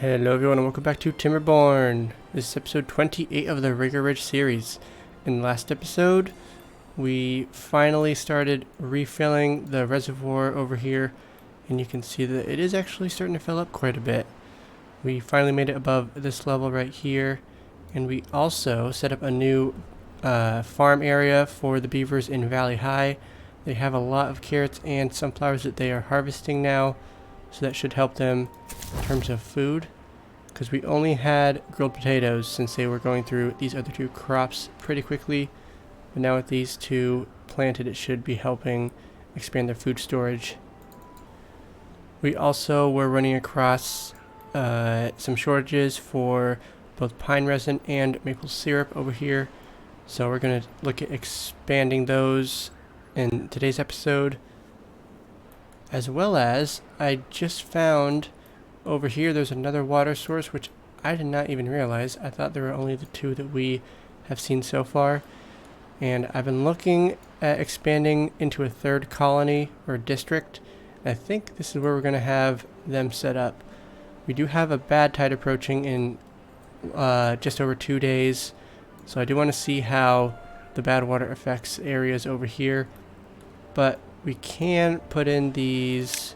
Hello everyone and welcome back to TIMBERBORN. This is episode 28 of the Rigger Ridge series. In the last episode, we finally started refilling the reservoir over here, and you can see that it is actually starting to fill up quite a bit. We finally made it above this level right here, and we also set up a new farm area for the beavers in Valley High. They have a lot of carrots and sunflowers that they are harvesting now, so that should help them in terms of food, because we only had grilled potatoes since they were going through these other two crops pretty quickly, but now with these two planted it should be helping expand their food storage. We also were running across some shortages for both pine resin and maple syrup over here, so we're going to look at expanding those in today's episode. As well as, I just found over here there's another water source, which I did not even realize. I thought there were only the two that we have seen so far. And I've been looking at expanding into a third colony or district. I think this is where we're going to have them set up. We do have a bad tide approaching in just over 2 days. So I do want to see how the bad water affects areas over here. But we can put in these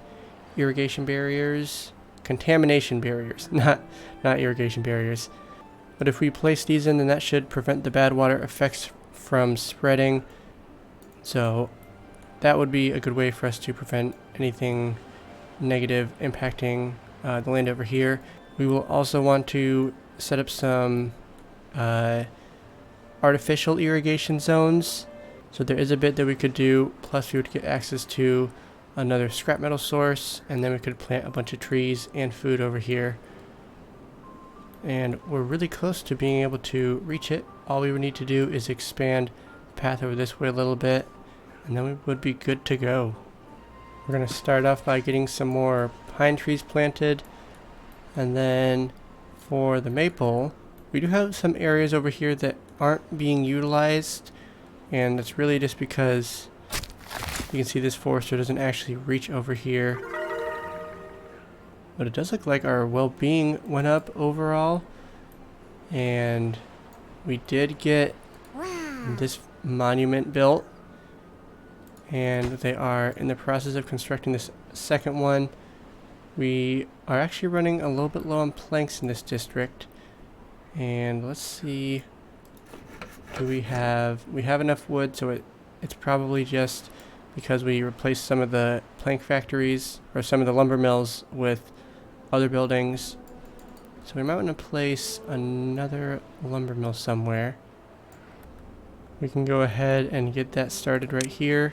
irrigation barriers, contamination barriers, not irrigation barriers. But if we place these in, then that should prevent the bad water effects from spreading. So that would be a good way for us to prevent anything negative impacting the land over here. We will also want to set up some artificial irrigation zones. So there is a bit that we could do, plus we would get access to another scrap metal source, and then we could plant a bunch of trees and food over here. And we're really close to being able to reach it. All we would need to do is expand the path over this way a little bit, and then we would be good to go. We're going to start off by getting some more pine trees planted, and then for the maple, we do have some areas over here that aren't being utilized. And it's really just because you can see this forester doesn't actually reach over here. But it does look like our well-being went up overall. And we did get this monument built. And they are in the process of constructing this second one. We are actually running a little bit low on planks in this district. And let's see. We have enough wood, so it's probably just because we replaced some of the plank factories or some of the lumber mills with other buildings. So we might want to place another lumber mill somewhere. We can go ahead and get that started right here.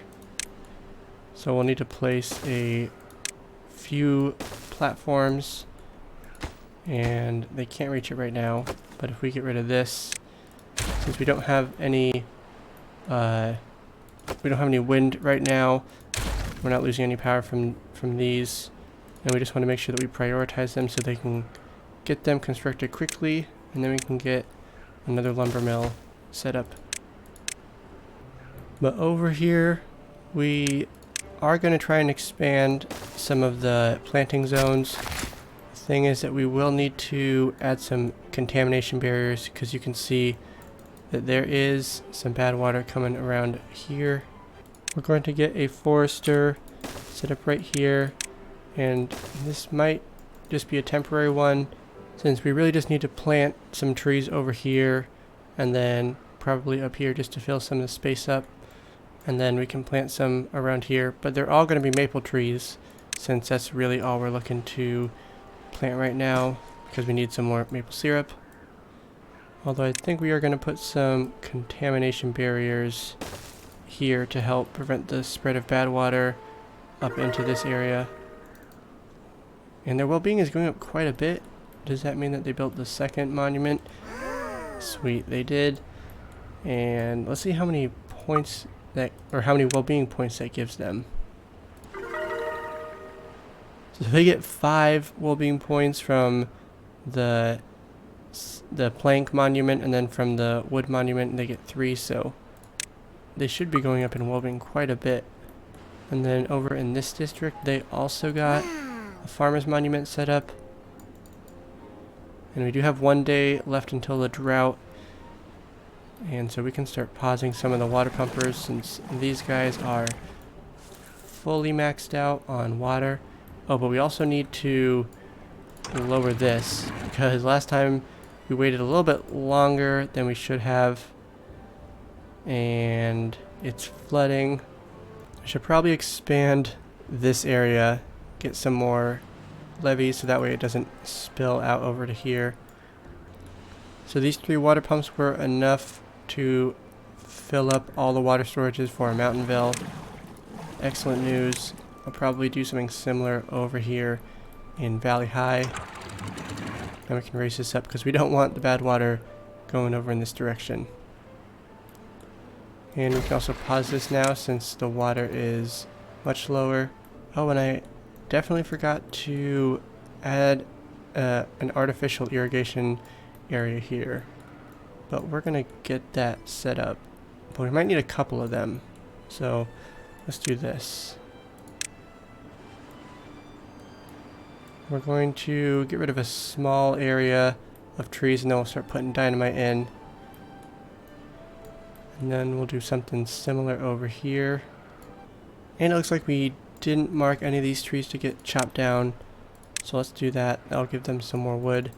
So we'll need to place a few platforms, and they can't reach it right now, but if we get rid of this, since we don't have any wind right now, we're not losing any power from these, and we just want to make sure that we prioritize them so they can get them constructed quickly, and then we can get another lumber mill set up. But over here we are going to try and expand some of the planting zones. The thing is that we will need to add some contamination barriers, because you can see that there is some bad water coming around here. We're going to get a forester set up right here, and this might just be a temporary one, since we really just need to plant some trees over here and then probably up here just to fill some of the space up, and then we can plant some around here. But they're all going to be maple trees, since that's really all we're looking to plant right now, because we need some more maple syrup. Although I think we are going to put some contamination barriers here to help prevent the spread of bad water up into this area. And their well-being is going up quite a bit. Does that mean that they built the second monument? Sweet, they did. And let's see how many points that, or how many well-being points that gives them. So they get 5 well-being points from the plank monument, and then from the wood monument they get 3, so they should be going up in well-being quite a bit. And then over in this district they also got a farmer's monument set up, And we do have 1 day left until the drought. And so we can start pausing some of the water pumpers since these guys are fully maxed out on water. Oh, but we also need to lower this because last time we waited a little bit longer than we should have. And it's flooding. I should probably expand this area, get some more levees so that way it doesn't spill out over to here. So these 3 water pumps were enough to fill up all the water storages for Mountainville. Excellent news. I'll probably do something similar over here in Valley High. And we can raise this up because we don't want the bad water going over in this direction. And we can also pause this now since the water is much lower. Oh, and I definitely forgot to add an artificial irrigation area here. But we're going to get that set up. But we might need a couple of them. So let's do this. We're going to get rid of a small area of trees and then we'll start putting dynamite in. And then we'll do something similar over here. And it looks like we didn't mark any of these trees to get chopped down. So let's do that. That'll give them some more wood.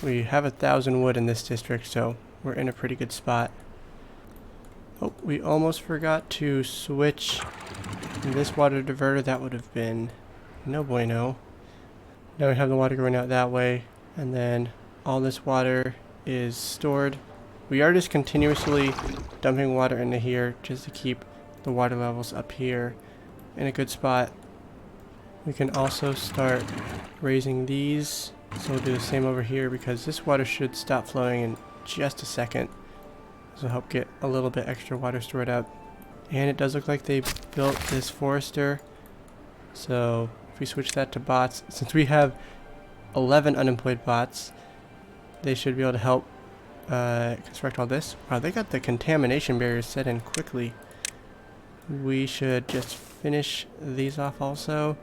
We have 1,000 wood in this district, so we're in a pretty good spot. Oh, we almost forgot to switch this water diverter. That would have been no bueno. Now we have the water going out that way, and then all this water is stored. We are just continuously dumping water into here just to keep the water levels up here in a good spot. We can also start raising these. So we'll do the same over here because this water should stop flowing in just a second. This will help get a little bit extra water stored up. And it does look like they built this forester. So if we switch that to bots, since we have 11 unemployed bots, they should be able to help construct all this. Wow, they got the contamination barriers set in quickly. We should just finish these off also.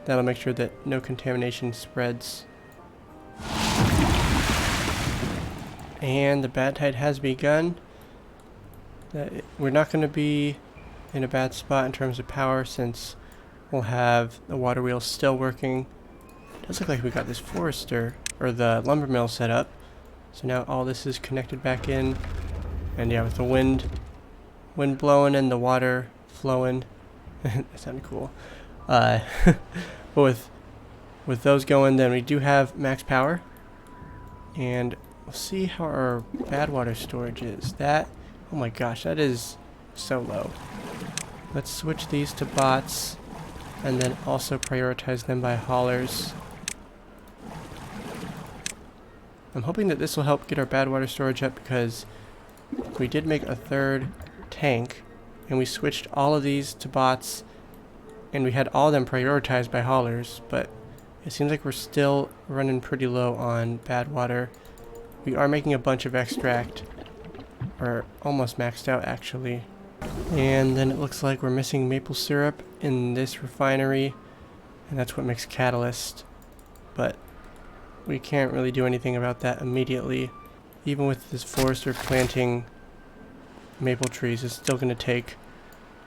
That'll make sure that no contamination spreads. And the bad tide has begun. We're not going to be in a bad spot in terms of power since we'll have the water wheels still working. It does look like we got this forester or the lumber mill set up. So now all this is connected back in. And yeah, with the wind blowing and the water flowing. That sounded cool. But with those going, then we do have max power. And we'll see how our bad water storage is. That, oh my gosh, that is so low. Let's switch these to bots and then also prioritize them by haulers. I'm hoping that this will help get our bad water storage up because we did make a 3rd tank and we switched all of these to bots and we had all of them prioritized by haulers, but it seems like we're still running pretty low on bad water. We are making a bunch of extract, or almost maxed out actually. And then it looks like we're missing maple syrup in this refinery, and that's what makes catalyst. But we can't really do anything about that immediately. Even with this forester planting maple trees, it's still going to take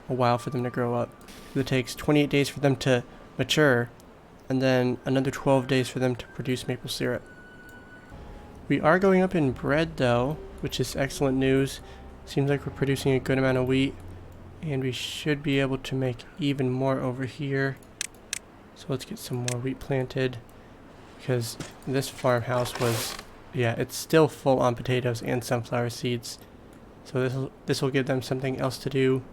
a while for them to grow up. It takes 28 days for them to mature, and then another 12 days for them to produce maple syrup. We are going up in bread though, which is excellent news. Seems like we're producing a good amount of wheat, and we should be able to make even more over here. So let's get some more wheat planted, because this farmhouse was, yeah, it's still full on potatoes and sunflower seeds. So this will give them something else to do.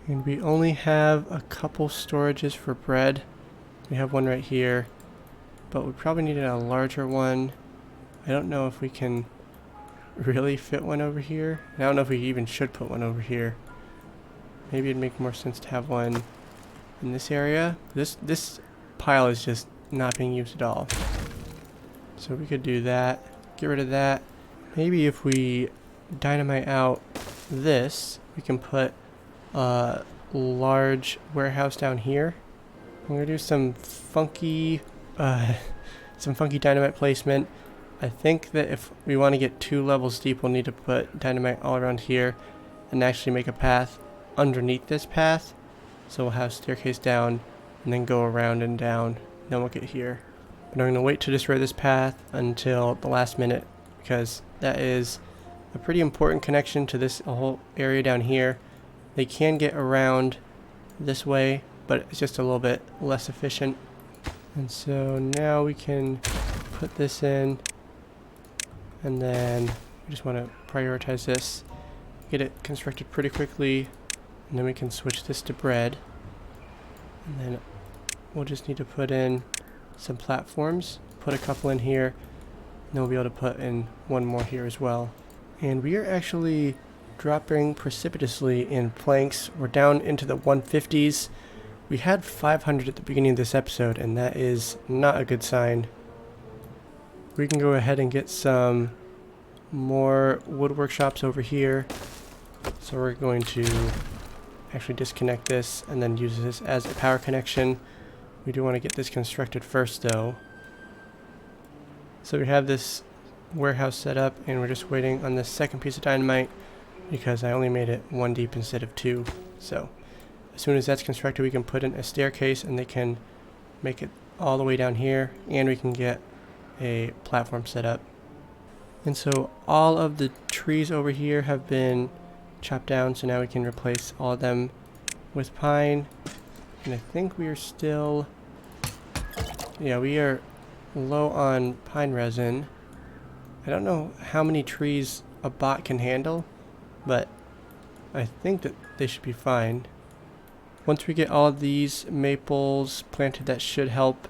And we only have a couple storages for bread. We have one right here, but we probably needed a larger one. I don't know if we can really fit one over here. I don't know if we even should put one over here. Maybe it'd make more sense to have one in this area. This pile is just not being used at all. So we could do that. Get rid of that. Maybe if we dynamite out this, we can put a large warehouse down here. I'm gonna do some funky some funky dynamite placement. I think that if we want to get 2 levels deep, we'll need to put dynamite all around here and actually make a path underneath this path. So we'll have staircase down and then go around and down. Then we'll get here. But I'm going to wait to destroy this path until the last minute, because that is a pretty important connection to this whole area down here. They can get around this way, but it's just a little bit less efficient. And so now we can put this in, and then we just want to prioritize this, get it constructed pretty quickly, and then we can switch this to bread. And then we'll just need to put in some platforms, put a couple in here, and then we'll be able to put in one more here as well. And we are actually dropping precipitously in planks. We're down into the 150s. We had 500 at the beginning of this episode, and that is not a good sign. We can go ahead and get some more wood workshops over here. So we're going to actually disconnect this and then use this as a power connection. We do want to get this constructed first though. So we have this warehouse set up, and we're just waiting on this second piece of dynamite because I only made it 1 deep instead of 2. So as soon as that's constructed, we can put in a staircase and they can make it all the way down here, and we can get a platform set up. And so all of the trees over here have been chopped down, so now we can replace all of them with pine. And I think we are still, yeah, we are low on pine resin. I don't know how many trees a bot can handle, but I think that they should be fine. Once we get all of these maples planted, that should help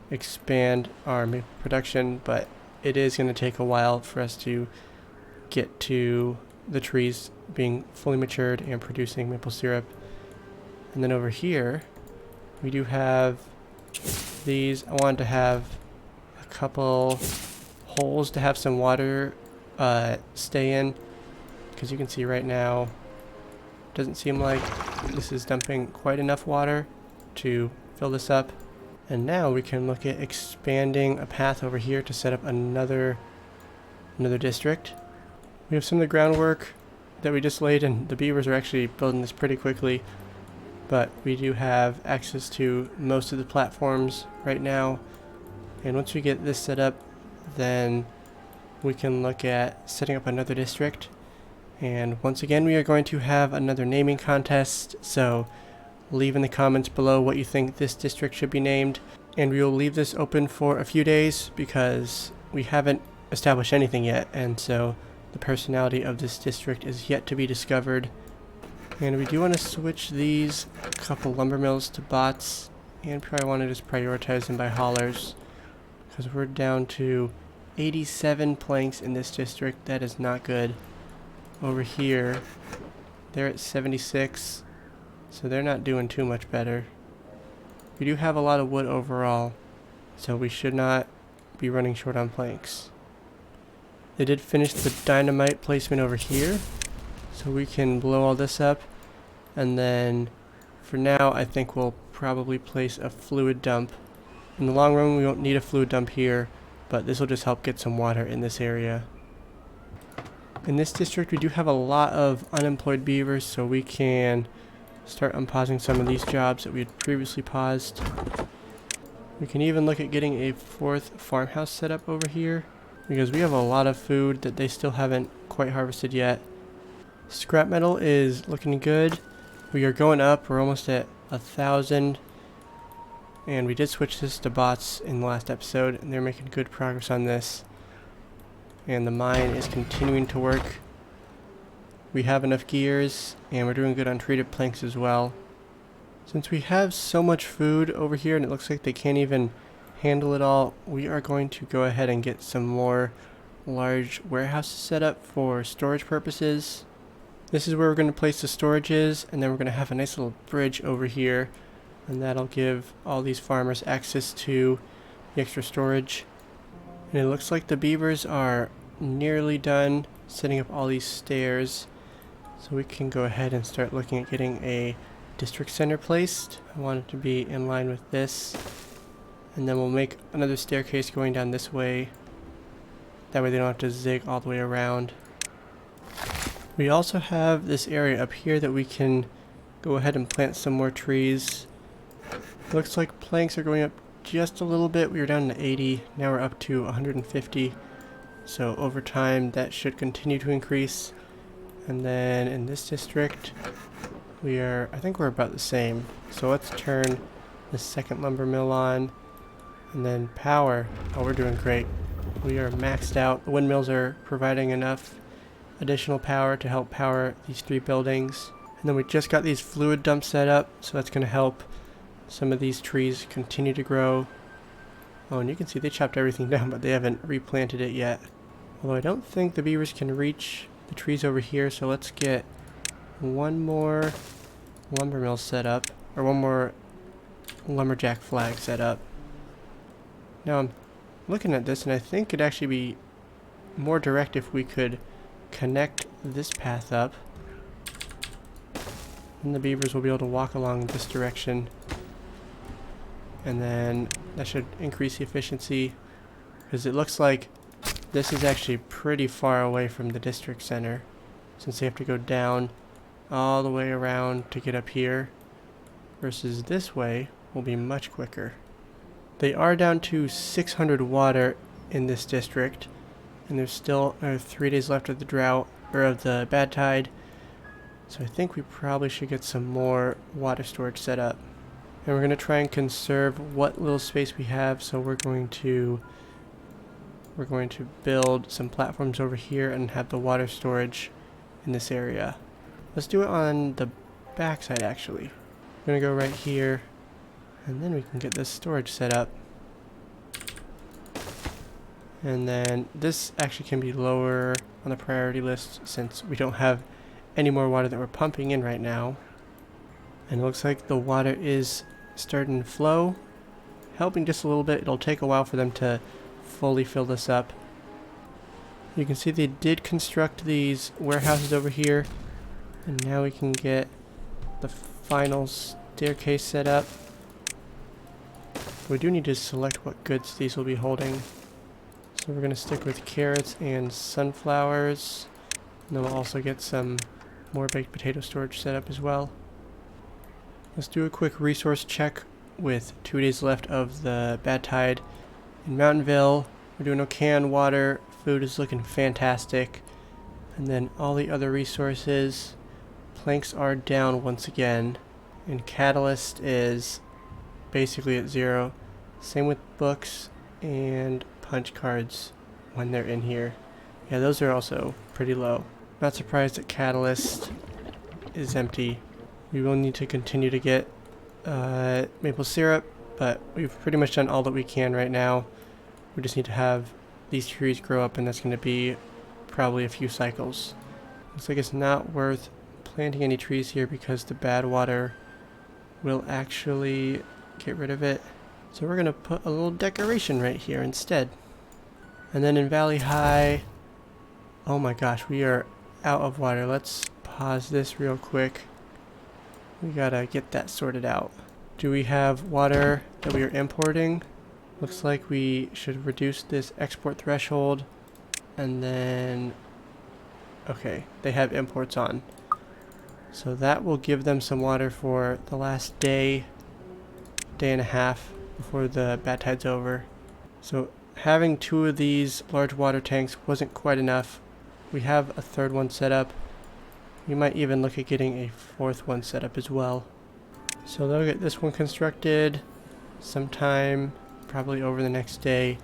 expand our maple production, but it is going to take a while for us to get to the trees being fully matured and producing maple syrup. And then over here we do have these. I wanted to have a couple holes to have some water stay in, because you can see right now it doesn't seem like this is dumping quite enough water to fill this up. And now we can look at expanding a path over here to set up another district. We have some of the groundwork that we just laid, and the beavers are actually building this pretty quickly. But we do have access to most of the platforms right now. And once we get this set up, then we can look at setting up another district. And once again, we are going to have another naming contest. So leave in the comments below what you think this district should be named. And we will leave this open for a few days because we haven't established anything yet. And so the personality of this district is yet to be discovered. And we do want to switch these couple lumber mills to bots, and probably want to just prioritize them by haulers, because we're down to 87 planks in this district. That is not good. Over here, they're at 76, so they're not doing too much better. We do have a lot of wood overall, so we should not be running short on planks. They did finish the dynamite placement over here, so we can blow all this up, and then for now I think we'll probably place a fluid dump. In the long run we won't need a fluid dump here, but this will just help get some water in this area. In this district we do have a lot of unemployed beavers, so we can start unpausing some of these jobs that we had previously paused. We can even look at getting a 4th farmhouse set up over here, because we have a lot of food that they still haven't quite harvested yet. Scrap metal is looking good. We are going up. We're almost at 1,000. And we did switch this to bots in the last episode, and they're making good progress on this. And the mine is continuing to work. We have enough gears, and we're doing good on treated planks as well. Since we have so much food over here and it looks like they can't even handle it all, we are going to go ahead and get some more large warehouses set up for storage purposes. This is where we're going to place the storages, and then we're going to have a nice little bridge over here, and that'll give all these farmers access to the extra storage. And it looks like the beavers are nearly done setting up all these stairs, so we can go ahead and start looking at getting a district center placed. I want it to be in line with this, And then we'll make another staircase going down this way. That way they don't have to zig all the way around. We also have this area up here that we can go ahead and plant some more trees. Looks like planks are going up just a little bit. We were down to 80, now we're up to 150. So over time that should continue to increase. And then in this district, I think we're about the same. So let's turn the second lumber mill on. And then power. Oh, we're doing great. We are maxed out. The windmills are providing enough additional power to help power these 3 buildings. And then we just got these fluid dumps set up, so that's going to help some of these trees continue to grow. Oh, and you can see they chopped everything down, but they haven't replanted it yet. Although I don't think the beavers can reach the trees over here, so let's get one more lumber mill set up, or one more lumberjack flag set up. Now I'm looking at this and I think it'd actually be more direct if we could connect this path up. And the beavers will be able to walk along this direction. And then that should increase the efficiency, because it looks like this is actually pretty far away from the district center, since they have to go down all the way around to get up here, versus this way will be much quicker. They are down to 600 water in this district, and there's still 3 days left of the drought, or of the bad tide, so I think we probably should get some more water storage set up. And we're going to try and conserve what little space we have, so we're going to build some platforms over here and have the water storage in this area. Let's do it on the back side actually. We're going to go right here, and then we can get this storage set up. And then this actually can be lower on the priority list since we don't have any more water that we're pumping in right now. And it looks like the water is starting to flow, helping just a little bit. It'll take a while for them to fully fill this up. You can see they did construct these warehouses over here, and now we can get the final staircase set up. We do need to select what goods these will be holding. So we're going to stick with carrots and sunflowers, and then we'll also get some more baked potato storage set up as well. Let's do a quick resource check with 2 days left of the bad tide. In Mountainville, we're doing okay on water, food is looking fantastic, and then all the other resources, planks are down once again, and catalyst is basically at 0. Same with books and punch cards when they're in here. Yeah, those are also pretty low. Not surprised that catalyst is empty. We will need to continue to get maple syrup, but we've pretty much done all that we can right now. We just need to have these trees grow up, and that's going to be probably a few cycles. Looks like it's not worth planting any trees here because the bad water will actually get rid of it. So we're going to put a little decoration right here instead. And then in Valley High, oh my gosh, we are out of water. Let's pause this real quick. We gotta get that sorted out. Do we have water that we are importing? Looks like we should reduce this export threshold. And then, okay, they have imports on. So that will give them some water for the last day and a half before the bad tide's over. So having 2 of these large water tanks wasn't quite enough. We have a 3rd one set up. We might even look at getting a 4th one set up as well. So they'll get this one constructed sometime probably over the next day.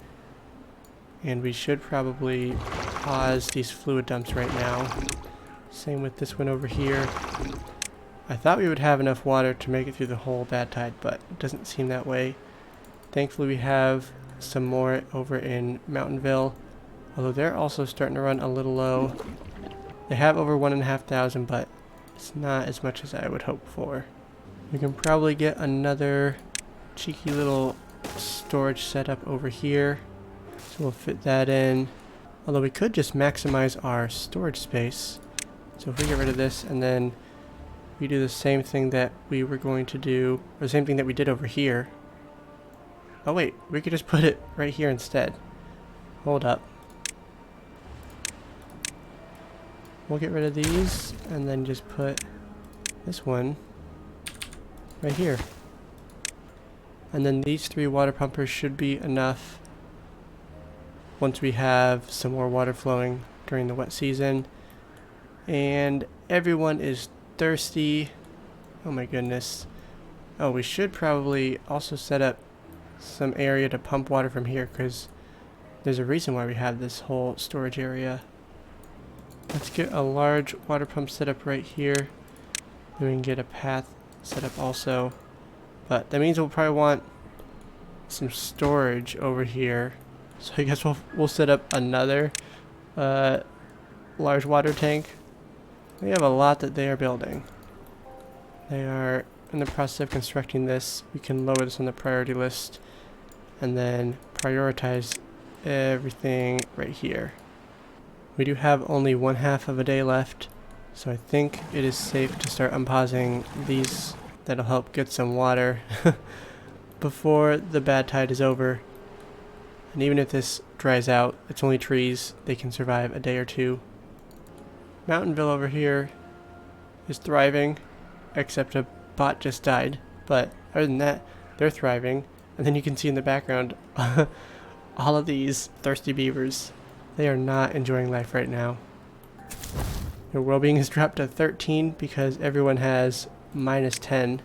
And we should probably pause these fluid dumps right now. Same with this one over here. I thought we would have enough water to make it through the whole bad tide, but it doesn't seem that way. Thankfully we have some more over in Mountainville, although they're also starting to run a little low. They have over 1,500, but it's not as much as I would hope for. We can probably get another cheeky little storage setup over here, so we'll fit that in. Although we could just maximize our storage space. So if we get rid of this and then we do the same thing that we were going to do, or the same thing that we did over here. Oh wait, we could just put it right here instead. Hold up. We'll get rid of these and then just put this one right here. And then these 3 water pumpers should be enough once we have some more water flowing during the wet season. And everyone is thirsty. Oh my goodness. Oh, we should probably also set up some area to pump water from here, because there's a reason why we have this whole storage area. Let's get a large water pump set up right here. Then we can get a path set up also. But that means we'll probably want some storage over here. So I guess we'll set up another large water tank. We have a lot that they are building. They are in the process of constructing this. We can lower this on the priority list and then prioritize everything right here. We do have only 1/2 of a day left, so I think it is safe to start unpausing these. That'll help get some water before the bad tide is over. And even if this dries out, it's only trees. They can survive a day or two. Mountainville over here is thriving, except a bot just died. But other than that, they're thriving. And then you can see in the background all of these thirsty beavers. They are not enjoying life right now. Their well-being is dropped to 13 because everyone has -10.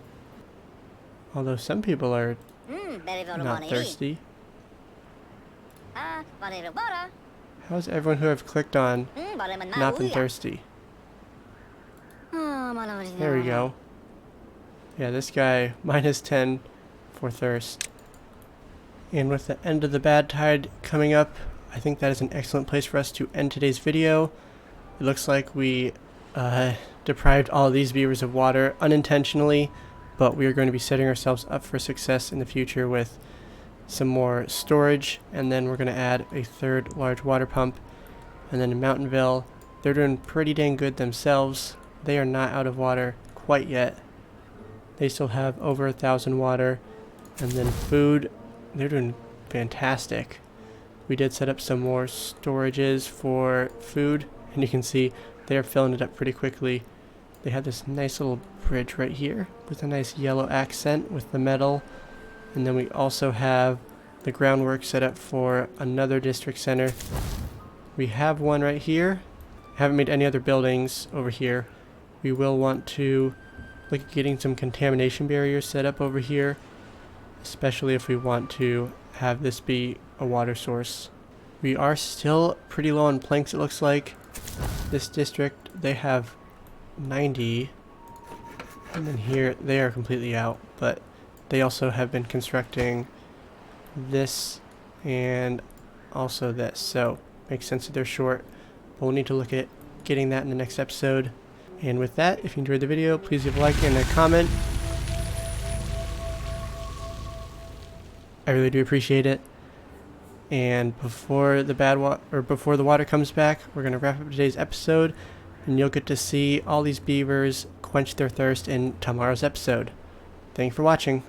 Although some people are not thirsty. How's everyone who I've clicked on not been thirsty? There we go. Yeah, this guy, -10 for thirst. And with the end of the bad tide coming up, I think that is an excellent place for us to end today's video. It looks like we deprived all of these beavers of water unintentionally, but we are going to be setting ourselves up for success in the future with some more storage, and then we're going to add a 3rd large water pump. And then in Mountainville, they're doing pretty dang good themselves. They are not out of water quite yet. They still have over 1,000 water. And then food, they're doing fantastic. We did set up some more storages for food, and you can see they're filling it up pretty quickly. They have this nice little bridge right here with a nice yellow accent with the metal. And then we also have the groundwork set up for another district center. We have one right here. Haven't made any other buildings over here. We will want to look at getting some contamination barriers set up over here, especially if we want to have this be a water source. We are still pretty low on planks, it looks like. This district, they have 90, and then here they are completely out, but they also have been constructing this and also this, so makes sense that they're short, but we'll need to look at getting that in the next episode. And with that, if you enjoyed the video, please leave a like and a comment. I really do appreciate it. And before the water comes back, we're going to wrap up today's episode, and you'll get to see all these beavers quench their thirst in tomorrow's episode. Thank you for watching.